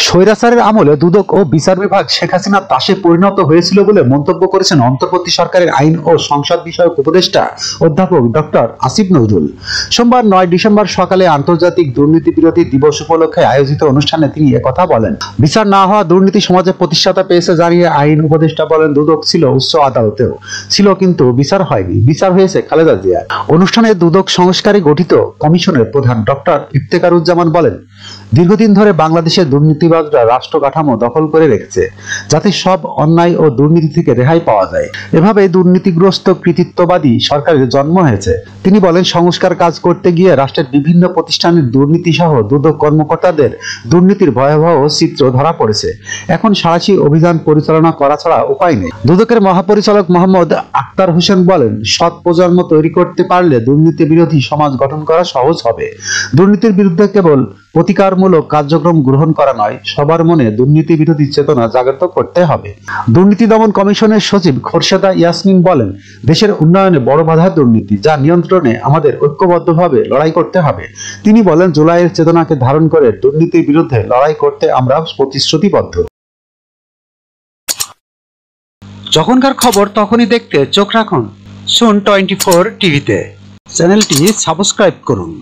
স্বৈরাচারের আমলে দুদক ও বিচার বিভাগ শেখ হাসিনার তাসে পরিণত হয়েছিল বলে মন্তব্য করেছেন অন্তর্বর্তী সরকারের আইন ও সংসদ বিষয়ক উপদেষ্টা অধ্যাপক ডক্টর আসিফ নজরুল। সোমবার 9 ডিসেম্বর সকালে আন্তর্জাতিক দুর্নীতি বিরোধী দিবস উপলক্ষে আয়োজিত অনুষ্ঠানে তিনি একথা বলেন। বিচার না হওয়া দুর্নীতি সমাজে প্রতিষ্ঠাতা পেয়েছে জানিয়ে আইন উপদেষ্টা বলেন, দুদক ছিল উচ্চ আদালতেও ছিল, কিন্তু বিচার হয়নি, বিচার হয়েছে খালেদা জিয়া। অনুষ্ঠানে দুদক সংস্কারে গঠিত কমিশনের প্রধান ডক্টর ইফতেখারুজ্জামান বলেন, দীর্ঘদিন ধরে বাংলাদেশের দুর্নীতিবাজরা রাষ্ট্র কাঠামো দখল করে রেখেছে, যাতে সব অন্যায় ও দুর্নীতি থেকে রেহাই পাওয়া যায়। এভাবে দুর্নীতিগ্রস্ত কৃতিত্ববাদী সরকারের জন্ম হয়েছে। তিনি বলেন, সংস্কার কাজ করতে গিয়ে রাষ্ট্রের বিভিন্ন প্রতিষ্ঠানের দুর্নীতি সহ দুদক কর্মকর্তাদের দুর্নীতির ভয়াবহ চিত্র ধরা পড়েছে। এখন সাঁড়াশি অভিযান পরিচালনা করা ছাড়া উপায় নেই। দুদকের মহাপরিচালক মোহাম্মদ আক্তার হোসেন বলেন, সৎ প্রজন্ম তৈরি করতে পারলে দুর্নীতি বিরোধী সমাজ গঠন করা সহজ হবে। দুর্নীতির বিরুদ্ধে কেবল প্রতিকারমূলক কার্যক্রম গ্রহণ করা নয়, সবার মনে দুর্নীতি বিরোধী চেতনা জাগ্রত করতে হবে। দুর্নীতি দমন কমিশনের সচিব খোরশেদা ইয়াসমিন বলেন, দেশের উন্নয়নে বড় বাধা দুর্নীতি, যা নিয়ন্ত্রণে আমাদের ঐক্যবদ্ধভাবে লড়াই করতে হবে। তিনি বলেন, জুলাইয়ের চেতনাকে ধারণ করে দুর্নীতির বিরুদ্ধে লড়াই করতে আমরা প্রতিশ্রুতিবদ্ধ। যখনকার খবর তখনই দেখতে চোখ রাখুন সুন 24 টিভিতে। চ্যানেলটি সাবস্ক্রাইব করুন।